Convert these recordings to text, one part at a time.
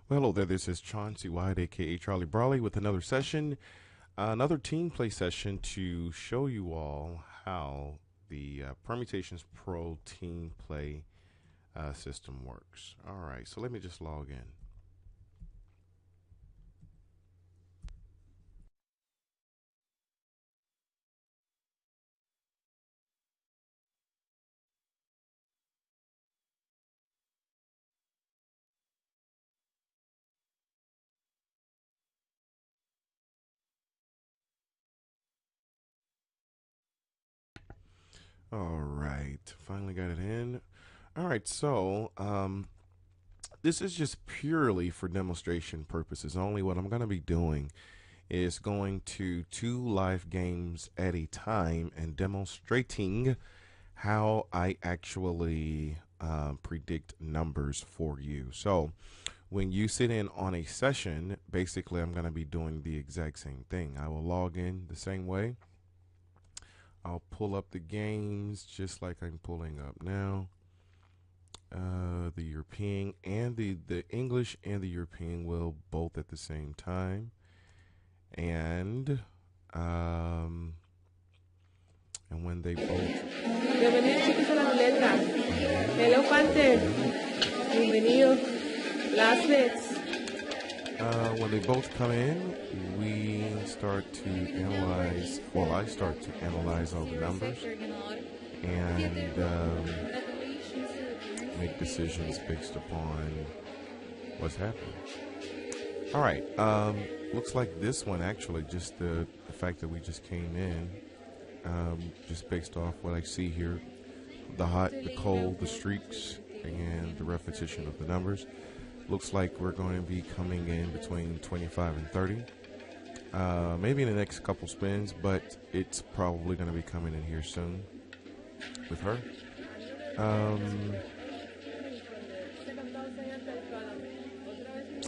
Well, hello there. This is Chauncey White, aka Charlie Brawley, with another session, another team play session to show you all how the Permutations Pro team play system works. All right, so let me just log in. All right, finally got it in. All right, so this is just purely for demonstration purposes only. What I'm going to be doing is going to 2 live games at a time and demonstrating how I actually predict numbers for you. So when you sit in on a session, basically I'm going to be doing the exact same thing. I will log in the same way. I'll pull up the games just like I'm pulling up now. The European and the English and the European will both at the same time. And when they both. Bienvenidos chicos a la ruleta. Hello Panther. Bienvenido. Last bits. When they both come in, we start to analyze. Well, I start to analyze all the numbers and make decisions based upon what's happening. All right. Looks like this one actually just the fact that we just came in, just based off what I see here, the hot, the cold, the streaks, and the repetition of the numbers. Looks like we're going to be coming in between 25 and 30. Maybe in the next couple spins, but it's probably going to be coming in here soon with her.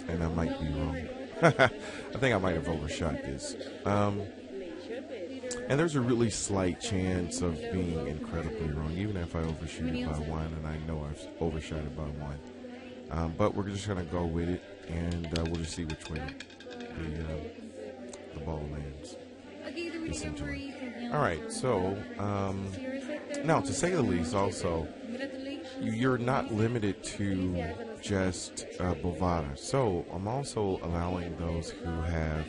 And I might be wrong. I think I might have overshot this. And there's a really slight chance of being incredibly wrong, even if I overshoot it by one, and I know I've overshot it by one. But we're just going to go with it, and we'll just see which way the ball lands. Essentially. All right, so now to say the least, also, you're not limited to just Bovada. So I'm also allowing those who have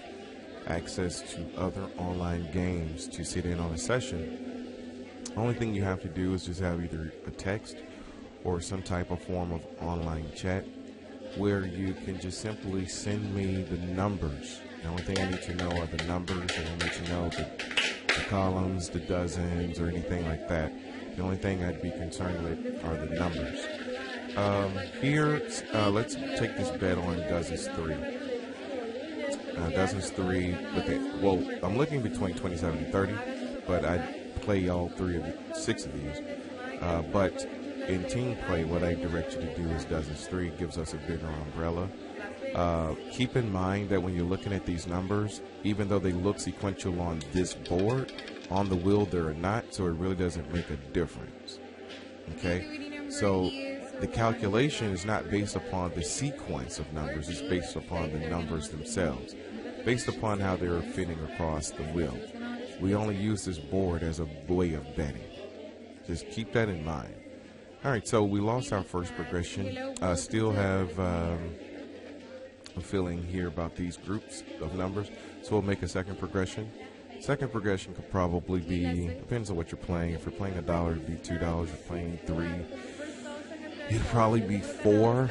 access to other online games to sit in on a session. Only thing you have to do is just have either a text or some type of form of online chat where you can just simply send me the numbers. The only thing I need to know are the numbers. I don't need to know the columns, the dozens, or anything like that. The only thing I'd be concerned with are the numbers. Here, let's take this bet on dozens 3. Dozens 3, well, I'm looking between 27 and 30, but I'd play all 6 of these. But in team play, what I direct you to do is dozens 3. Gives us a bigger umbrella. Keep in mind that when you're looking at these numbers, even though they look sequential on this board, on the wheel they're not, so it really doesn't make a difference. Okay? So the calculation is not based upon the sequence of numbers, it's based upon the numbers themselves, based upon how they're fitting across the wheel. We only use this board as a way of betting. Just keep that in mind. All right, so we lost our first progression. Still have a feeling here about these groups of numbers, so we'll make a second progression. Second progression could probably be, depends on what you're playing. If you're playing $1, it'd be $2. If you're playing 3, it'd probably be 4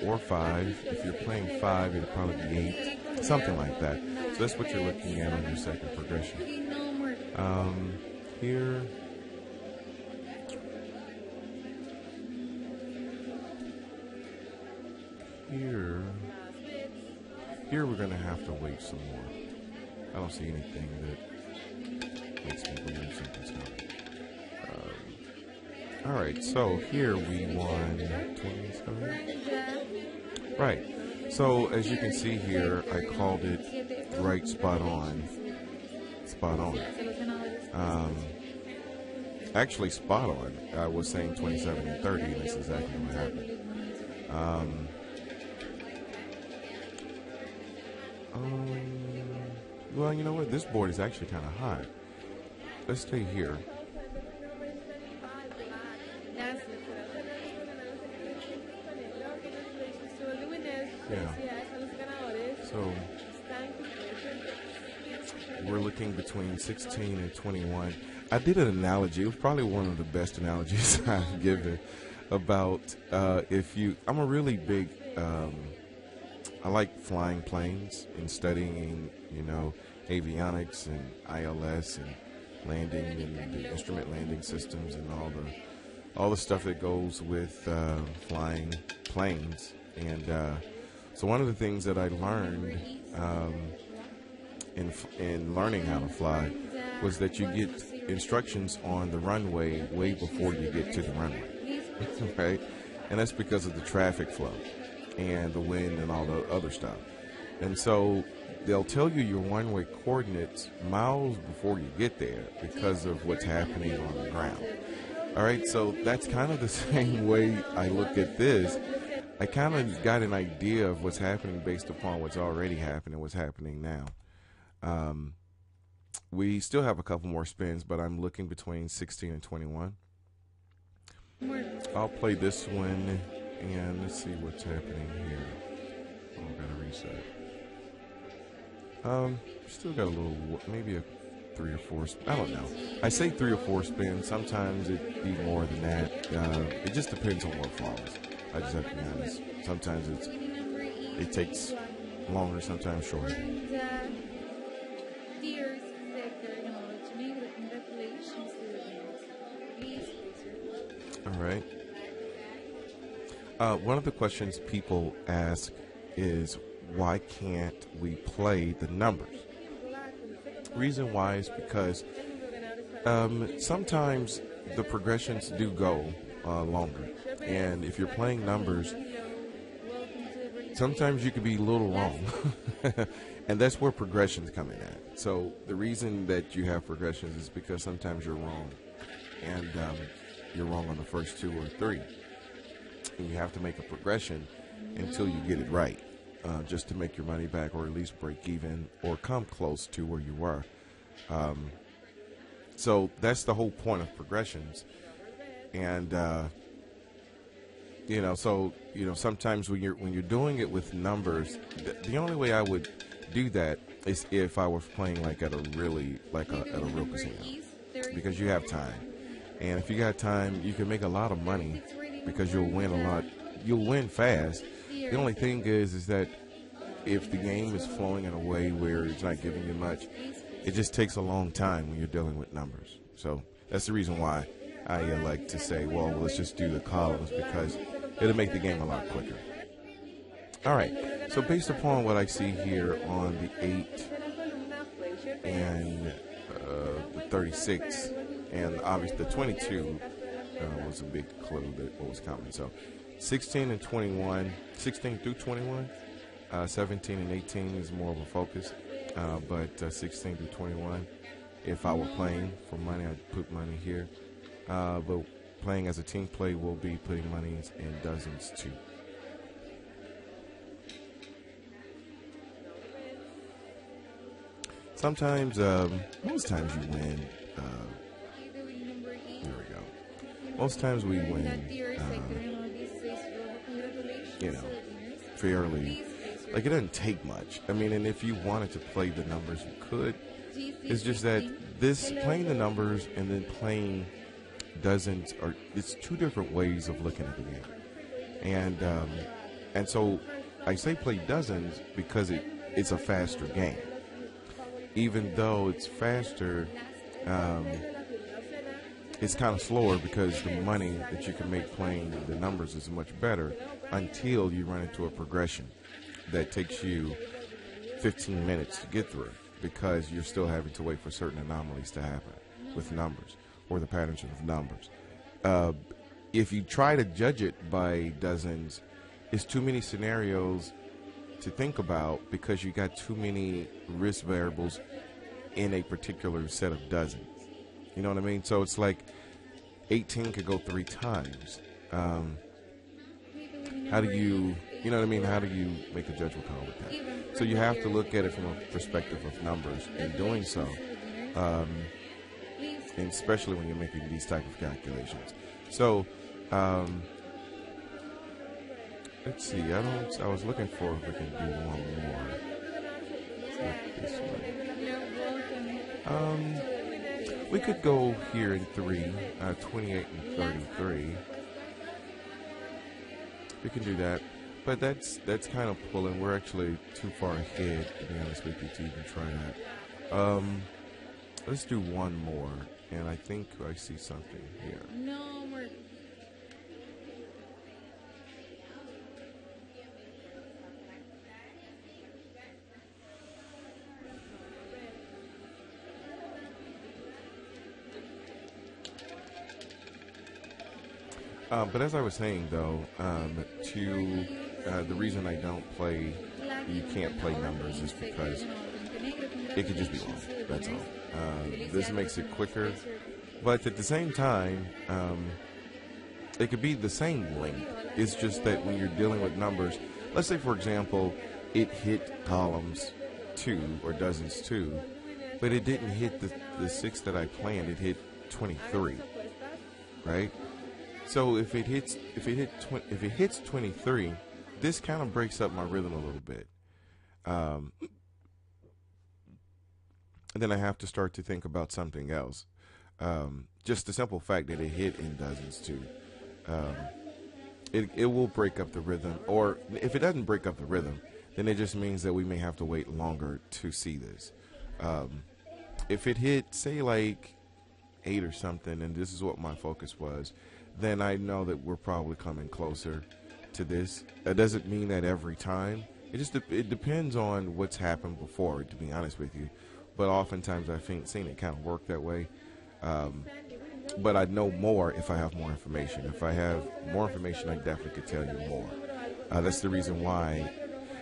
or 5. If you're playing 5, it'd probably be 8, something like that. So that's what you're looking at on your second progression. Here. Here we're going to have to wait some more. I don't see anything that makes me believe something's coming. Alright, so here we won 27. Right. So as you can see here, I called it right spot on. Spot on. Actually spot on. I was saying 27 and 30, and that's exactly what happened. Well, you know what? This board is actually kind of high. Let's stay here. Yeah. So we're looking between 16 and 21. I did an analogy. It was probably one of the best analogies I've given about if you. I'm a really big. I like flying planes and studying, you know, avionics and ILS and landing and the instrument landing systems and all the stuff that goes with flying planes. And so one of the things that I learned in learning how to fly was that you get instructions on the runway way before you get to the runway, right? And that's because of the traffic flow and the wind and all the other stuff. And so they'll tell you your one-way coordinates miles before you get there because of what's happening on the ground. All right, so that's kind of the same way I look at this. I kind of got an idea of what's happening based upon what's already happening, what's happening now. We still have a couple more spins, but I'm looking between 16 and 21. I'll play this one, and let's see what's happening here. Oh, I gotta reset. Still got a little, maybe a 3 or 4. I don't know. I say 3 or 4 spins. Sometimes it'd be more than that. It just depends on what falls. I just have to be honest. Sometimes it takes longer, sometimes shorter. All right. One of the questions people ask is, why can't we play the numbers? Reason why is because sometimes the progressions do go longer. And if you're playing numbers, sometimes you can be a little wrong. And that's where progressions come in at. So the reason that you have progressions is because sometimes you're wrong. And you're wrong on the first 2 or 3. And you have to make a progression until you get it right, just to make your money back, or at least break even or come close to where you were. So that's the whole point of progressions. And sometimes when you're doing it with numbers, the only way I would do that is if I was playing like at a real casino, because you have time. And if you got time, you can make a lot of money because you'll win a lot. You'll win fast. The only thing is that if the game is flowing in a way where it's not giving you much, it just takes a long time when you're dealing with numbers. So that's the reason why I like to say, well, let's just do the columns, because it'll make the game a lot quicker. All right. So based upon what I see here on the 8 and the 36, and obviously the 22 was a big clue that what was coming. So 16 and 21, 16 through 21, 17 and 18 is more of a focus, but 16 through 21, if I were playing for money, I'd put money here. But playing as a team play, will be putting money in dozens too. Sometimes, most times you win. There we go. Most times we win, fairly. Like, it doesn't take much. I mean, and if you wanted to play the numbers, you could. It's just that playing the numbers and then playing dozens it's 2 different ways of looking at the game. And so I say play dozens because it's a faster game. Even though it's faster, it's kind of slower because the money that you can make playing the numbers is much better until you run into a progression that takes you 15 minutes to get through, because you're still having to wait for certain anomalies to happen with numbers, or the patterns of numbers. If you try to judge it by dozens, it's too many scenarios to think about, because you got too many risk variables in a particular set of dozens. You know what I mean? So it's like 18 could go 3 times. How do you You know what I mean? How do you make a judgment call with that? So you have to look at it from a perspective of numbers. In doing so, and especially when you're making these type of calculations. So, let's see. I was looking for if we can do one more. This way. We could go here in 3, 28 and 33. We can do that, but that's kind of pulling. We're actually too far ahead, to be honest with you, to even try that. Let's do one more, and I think I see something here. No more. But as I was saying, though, the reason I don't play, you can't play numbers is because it could just be wrong. That's all. This makes it quicker, but at the same time, it could be the same length. It's just that when you're dealing with numbers, let's say, for example, it hit columns 2 or dozens 2, but it didn't hit the 6 that I planned. It hit 23, right? So if it hits 23, this kind of breaks up my rhythm a little bit. And then I have to start to think about something else. Just the simple fact that it hit in dozens too. It will break up the rhythm. Or if it doesn't break up the rhythm, then it just means that we may have to wait longer to see this. If it hit, say, like 8 or something, and this is what my focus was, then I know that we're probably coming closer to this. That doesn't mean that every time. It depends on what's happened before, to be honest with you. But oftentimes I've seen it kind of work that way. But I know more if I have more information. If I have more information, I definitely could tell you more. That's the reason why.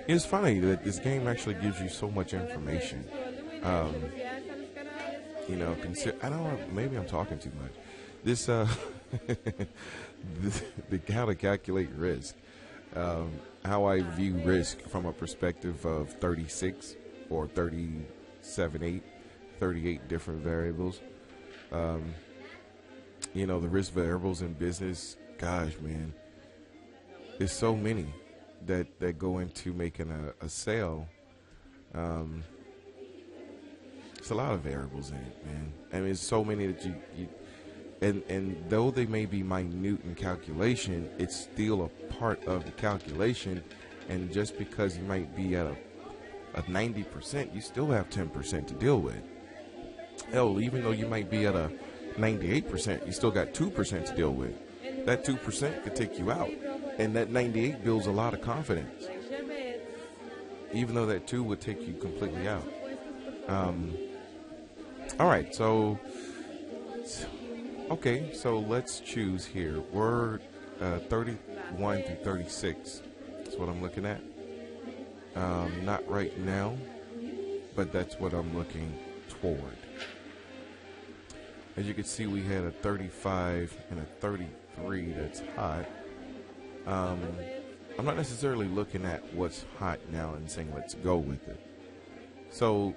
It's funny that this game actually gives you so much information. You know, I don't know, maybe I'm talking too much. This, how to calculate risk, how I view risk from a perspective of 36 or 37, 38 different variables. You know, the risk variables in business, gosh, man, there's so many that go into making a sale. It's a lot of variables in it, man. I mean, it's so many that you and though they may be minute in calculation, it's still a part of the calculation. And just because you might be at a 90%, you still have 10% to deal with. Hell, even though you might be at a 98%, you still got 2% to deal with. That 2% could take you out, and that 98 builds a lot of confidence, even though that 2 would take you completely out. All right, so okay, so let's choose here. We're 31 through 36. That's what I'm looking at. Not right now, but that's what I'm looking toward. As you can see, we had a 35 and a 33 that's hot. I'm not necessarily looking at what's hot now and saying let's go with it. So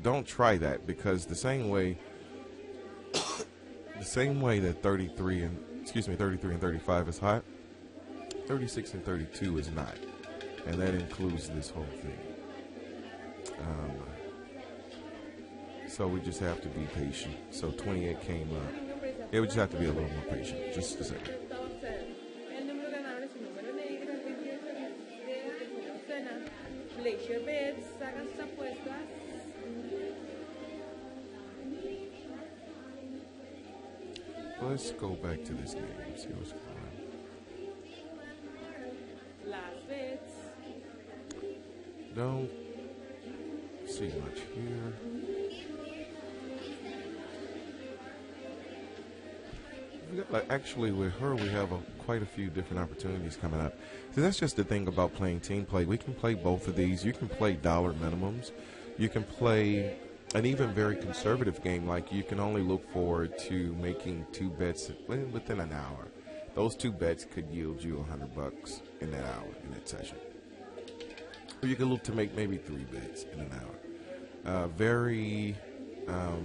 don't try that, because the same way that 33 and 35 is hot, 36 and 32 is not, and that includes this whole thing. So we just have to be patient. So 28 came up. Yeah, we just have to be a little more patient. Just a second. Let's go back to this game and see what's going on. Don't see much here. Actually, with her, we have quite a few different opportunities coming up. So that's just the thing about playing team play. We can play both of these. You can play dollar minimums. You can play an even very conservative game, like you can only look forward to making 2 bets within an hour. Those two bets could yield you $100 in that hour, in that session. Or you could look to make maybe 3 bets in an hour. Very, I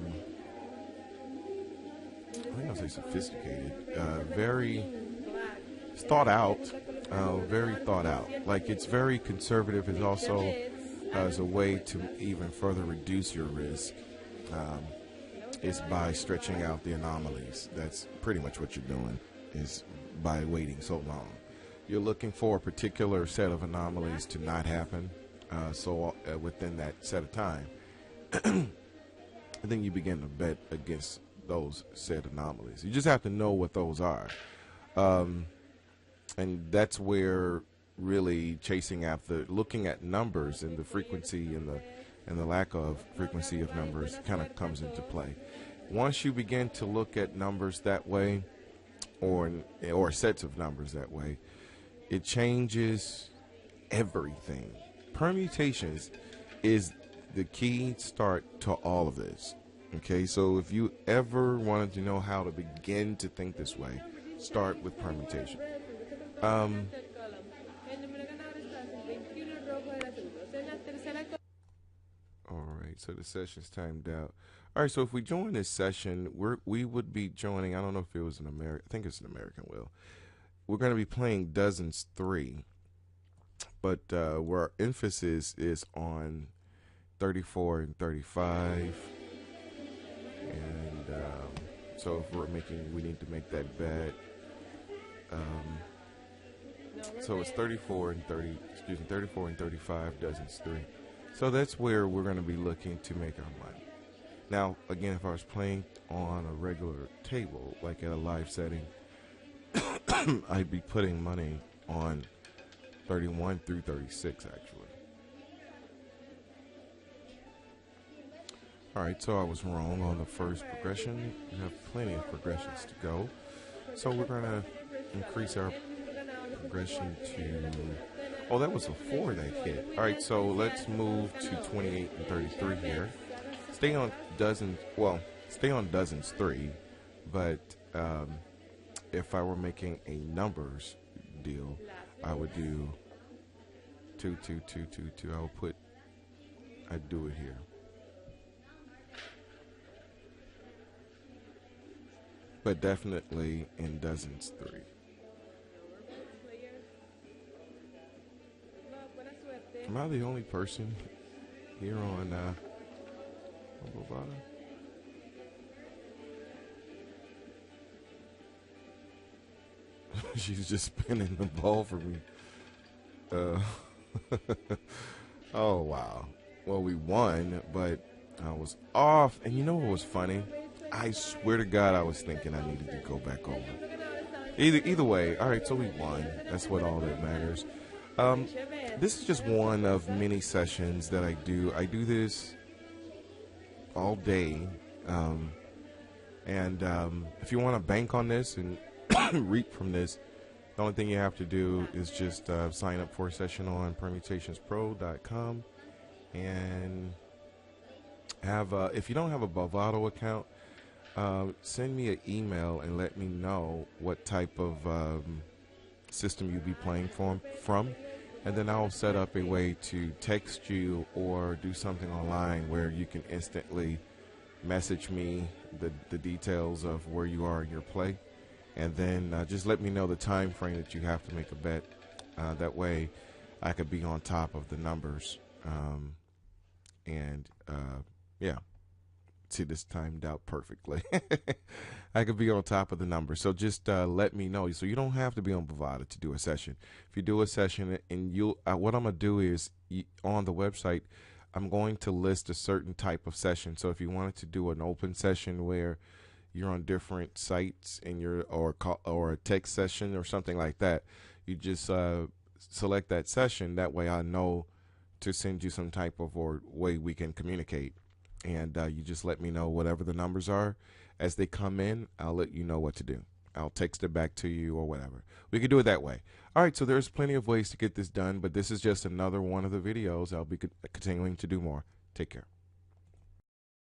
think I'll say sophisticated, very thought out, very thought out. Like, it's very conservative. It's also as a way to even further reduce your risk. Is by stretching out the anomalies. That's pretty much what you're doing, is by waiting so long. You're looking for a particular set of anomalies to not happen, within that set of time. And then you begin to bet against those said anomalies. You just have to know what those are. And that's where really chasing after, looking at numbers and the frequency and the lack of frequency of numbers kind of comes into play. Once you begin to look at numbers that way, or sets of numbers that way, it changes everything. Permutations is the key start to all of this. Okay, so if you ever wanted to know how to begin to think this way, start with permutation. Alright, so the session's timed out. Alright, so if we join this session, we would be joining, I don't know if it was an American, I think it's an American will. We're going to be playing Dozens 3, but where our emphasis is on 34 and 35. And so if we need to make that bet. So it's 34 and 35 Dozens 3. So that's where we're going to be looking to make our money. Now, again, if I was playing on a regular table, like at a live setting, I'd be putting money on 31 through 36, actually. Alright, so I was wrong on the first progression. We have plenty of progressions to go. So we're going to increase our progression to... Oh, that was a 4 that hit. Alright, so let's move to 28 and 33 here. Stay on Dozens 3, but if I were making a numbers deal, I would do 2, 2, 2, 2, 2. I'd do it here. But definitely in Dozens 3. Am I the only person here on Bovada? She's just spinning the ball for me. Oh, wow. Well, we won, but I was off. And you know what was funny? I swear to God, I was thinking I needed to go back over. Either way, all right, so we won. That's what all that matters. This is just one of many sessions that I do. I do this all day. If you want to bank on this and reap from this, the only thing you have to do is just sign up for a session on permutationspro.com and have if you don't have a Bovado account, send me an email and let me know what type of system you'll be playing from, and then I'll set up a way to text you or do something online where you can instantly message me the details of where you are in your play, and then just let me know the time frame that you have to make a bet. That way I could be on top of the numbers, yeah. See, this timed out perfectly. I could be on top of the numbers. So just let me know. So you don't have to be on Bovada to do a session. If you do a session, and what I'm going to do is on the website, I'm going to list a certain type of session. So if you wanted to do an open session where you're on different sites and or a text session or something like that, you just select that session. That way I know to send you some type of way we can communicate. And you just let me know whatever the numbers are. As they come in, I'll let you know what to do. I'll text it back to you or whatever. We can do it that way. All right, so there's plenty of ways to get this done, but this is just another one of the videos. I'll be continuing to do more. Take care.